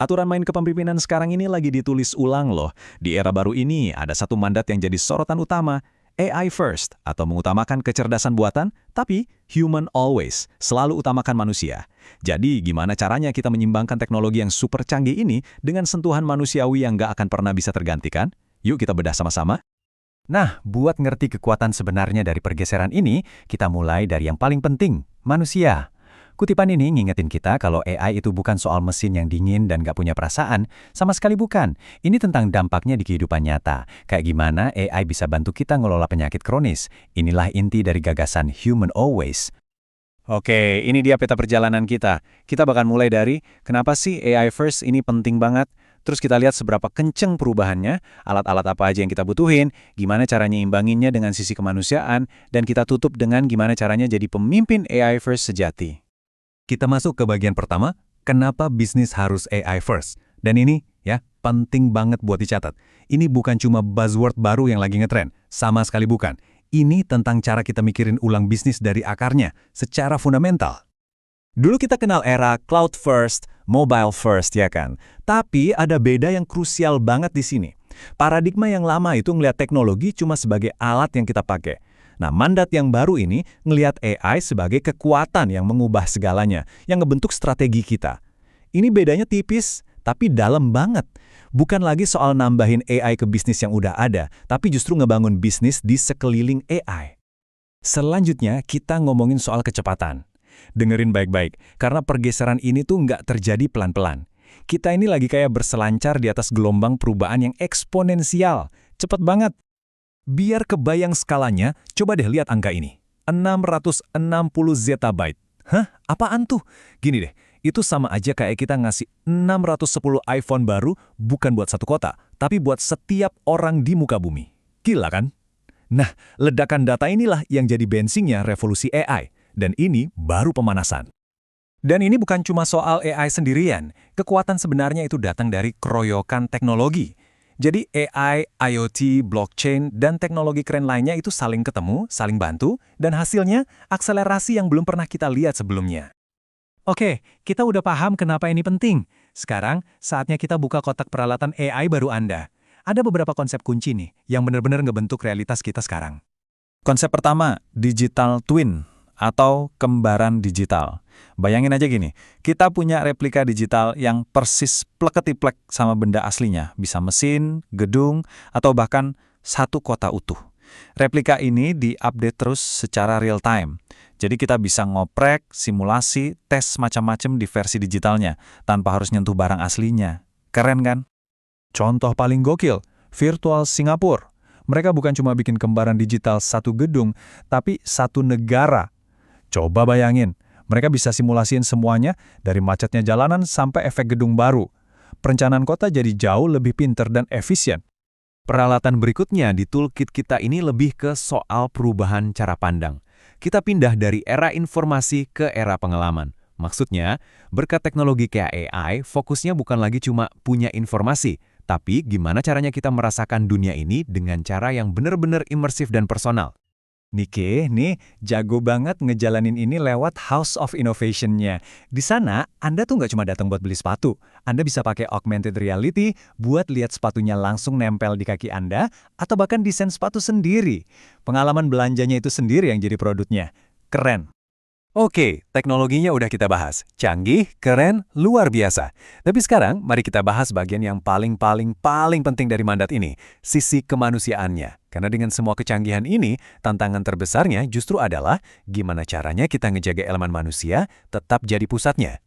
Aturan main kepemimpinan sekarang ini lagi ditulis ulang loh. Di era baru ini ada satu mandat yang jadi sorotan utama, AI first atau mengutamakan kecerdasan buatan, tapi human always, selalu utamakan manusia. Jadi gimana caranya kita menyimbangkan teknologi yang super canggih ini dengan sentuhan manusiawi yang nggak akan pernah bisa tergantikan? Yuk kita bedah sama-sama. Nah, buat ngerti kekuatan sebenarnya dari pergeseran ini, kita mulai dari yang paling penting, manusia. Kutipan ini ngingetin kita kalau AI itu bukan soal mesin yang dingin dan gak punya perasaan, sama sekali bukan. Ini tentang dampaknya di kehidupan nyata. Kayak gimana AI bisa bantu kita ngelola penyakit kronis. Inilah inti dari gagasan Human Always. Oke, ini dia peta perjalanan kita. Kita bakal mulai dari, kenapa sih AI first ini penting banget? Terus kita lihat seberapa kenceng perubahannya, alat-alat apa aja yang kita butuhin, gimana caranya imbanginnya dengan sisi kemanusiaan, dan kita tutup dengan gimana caranya jadi pemimpin AI first sejati. Kita masuk ke bagian pertama, kenapa bisnis harus AI first. Dan ini, ya, penting banget buat dicatat. Ini bukan cuma buzzword baru yang lagi ngetren, sama sekali bukan. Ini tentang cara kita mikirin ulang bisnis dari akarnya, secara fundamental. Dulu kita kenal era cloud first, mobile first, ya kan? Tapi ada beda yang krusial banget di sini. Paradigma yang lama itu ngelihat teknologi cuma sebagai alat yang kita pakai. Nah, mandat yang baru ini ngelihat AI sebagai kekuatan yang mengubah segalanya, yang ngebentuk strategi kita. Ini bedanya tipis, tapi dalam banget. Bukan lagi soal nambahin AI ke bisnis yang udah ada, tapi justru ngebangun bisnis di sekeliling AI. Selanjutnya, kita ngomongin soal kecepatan. Dengerin baik-baik, karena pergeseran ini tuh nggak terjadi pelan-pelan. Kita ini lagi kayak berselancar di atas gelombang perubahan yang eksponensial. Cepet banget. Biar kebayang skalanya, coba deh lihat angka ini. 660 zettabyte. Hah? Apaan tuh? Gini deh, itu sama aja kayak kita ngasih 610 iPhone baru bukan buat satu kota, tapi buat setiap orang di muka bumi. Gila kan? Nah, ledakan data inilah yang jadi bensinnya revolusi AI. Dan ini baru pemanasan. Dan ini bukan cuma soal AI sendirian. Kekuatan sebenarnya itu datang dari keroyokan teknologi. Jadi AI, IoT, blockchain, dan teknologi keren lainnya itu saling ketemu, saling bantu, dan hasilnya akselerasi yang belum pernah kita lihat sebelumnya. Oke, kita udah paham kenapa ini penting. Sekarang, saatnya kita buka kotak peralatan AI baru Anda. Ada beberapa konsep kunci nih, yang benar-benar ngebentuk realitas kita sekarang. Konsep pertama, digital twin atau kembaran digital. Bayangin aja gini, kita punya replika digital yang persis plek-ketiplek sama benda aslinya, bisa mesin, gedung, atau bahkan satu kota utuh. Replika ini diupdate terus secara real time. Jadi kita bisa ngoprek, simulasi, tes macam-macam di versi digitalnya, tanpa harus nyentuh barang aslinya. Keren kan? Contoh paling gokil, Virtual Singapura. Mereka bukan cuma bikin kembaran digital satu gedung, tapi satu negara. Coba bayangin, mereka bisa simulasiin semuanya dari macetnya jalanan sampai efek gedung baru. Perencanaan kota jadi jauh lebih pinter dan efisien. Peralatan berikutnya di toolkit kita ini lebih ke soal perubahan cara pandang. Kita pindah dari era informasi ke era pengalaman. Maksudnya, berkat teknologi kayak AI, fokusnya bukan lagi cuma punya informasi, tapi gimana caranya kita merasakan dunia ini dengan cara yang benar-benar imersif dan personal. Nike, nih jago banget ngejalanin ini lewat House of Innovation-nya. Di sana, Anda tuh nggak cuma datang buat beli sepatu. Anda bisa pakai augmented reality buat lihat sepatunya langsung nempel di kaki Anda, atau bahkan desain sepatu sendiri. Pengalaman belanjanya itu sendiri yang jadi produknya. Keren. Oke, teknologinya udah kita bahas. Canggih, keren, luar biasa. Tapi sekarang, mari kita bahas bagian yang paling penting dari mandat ini, sisi kemanusiaannya. Karena dengan semua kecanggihan ini, tantangan terbesarnya justru adalah gimana caranya kita ngejaga elemen manusia tetap jadi pusatnya.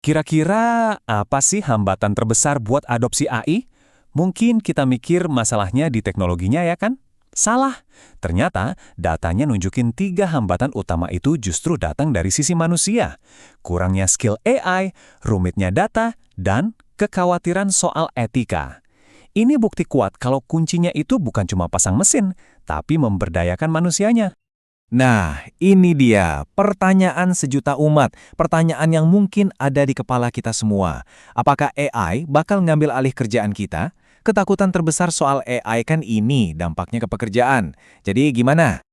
Kira-kira apa sih hambatan terbesar buat adopsi AI? Mungkin kita mikir masalahnya di teknologinya ya kan? Salah. Ternyata datanya nunjukin 3 hambatan utama itu justru datang dari sisi manusia. Kurangnya skill AI, rumitnya data, dan kekhawatiran soal etika. Ini bukti kuat kalau kuncinya itu bukan cuma pasang mesin, tapi memberdayakan manusianya. Nah, ini dia pertanyaan sejuta umat, pertanyaan yang mungkin ada di kepala kita semua. Apakah AI bakal ngambil alih kerjaan kita? Ketakutan terbesar soal AI kan ini dampaknya ke pekerjaan. Jadi gimana?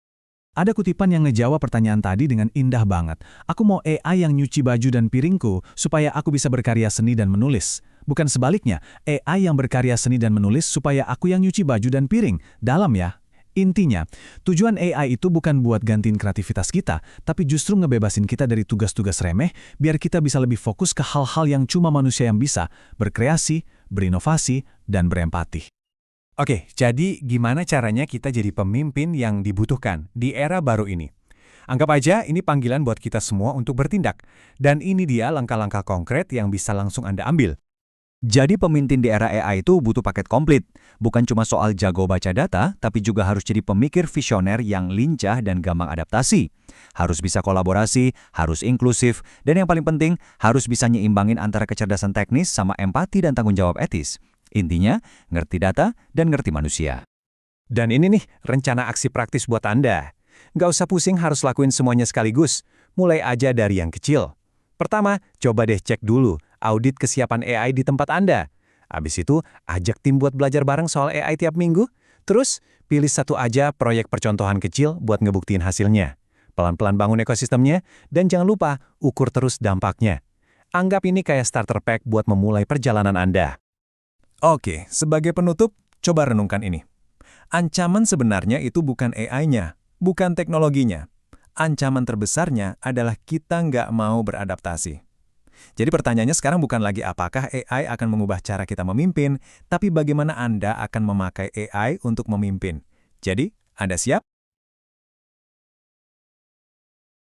Ada kutipan yang ngejawab pertanyaan tadi dengan indah banget. Aku mau AI yang nyuci baju dan piringku supaya aku bisa berkarya seni dan menulis. Bukan sebaliknya, AI yang berkarya seni dan menulis supaya aku yang nyuci baju dan piring. Dalam ya. Intinya, tujuan AI itu bukan buat gantiin kreativitas kita, tapi justru ngebebasin kita dari tugas-tugas remeh, biar kita bisa lebih fokus ke hal-hal yang cuma manusia yang bisa, berkreasi, berinovasi, dan berempati. Oke, jadi gimana caranya kita jadi pemimpin yang dibutuhkan di era baru ini? Anggap aja ini panggilan buat kita semua untuk bertindak. Dan ini dia langkah-langkah konkret yang bisa langsung Anda ambil. Jadi pemimpin di era AI itu butuh paket komplit. Bukan cuma soal jago baca data, tapi juga harus jadi pemikir visioner yang lincah dan gampang adaptasi. Harus bisa kolaborasi, harus inklusif, dan yang paling penting, harus bisa nyeimbangin antara kecerdasan teknis sama empati dan tanggung jawab etis. Intinya, ngerti data dan ngerti manusia. Dan ini nih, rencana aksi praktis buat Anda. Nggak usah pusing harus lakuin semuanya sekaligus. Mulai aja dari yang kecil. Pertama, coba deh cek dulu, audit kesiapan AI di tempat Anda. Abis itu, ajak tim buat belajar bareng soal AI tiap minggu. Terus, pilih satu aja proyek percontohan kecil buat ngebuktiin hasilnya. Pelan-pelan bangun ekosistemnya, dan jangan lupa ukur terus dampaknya. Anggap ini kayak starter pack buat memulai perjalanan Anda. Oke, sebagai penutup, coba renungkan ini. Ancaman sebenarnya itu bukan AI-nya, bukan teknologinya. Ancaman terbesarnya adalah kita nggak mau beradaptasi. Jadi pertanyaannya sekarang bukan lagi apakah AI akan mengubah cara kita memimpin, tapi bagaimana Anda akan memakai AI untuk memimpin. Jadi, Anda siap?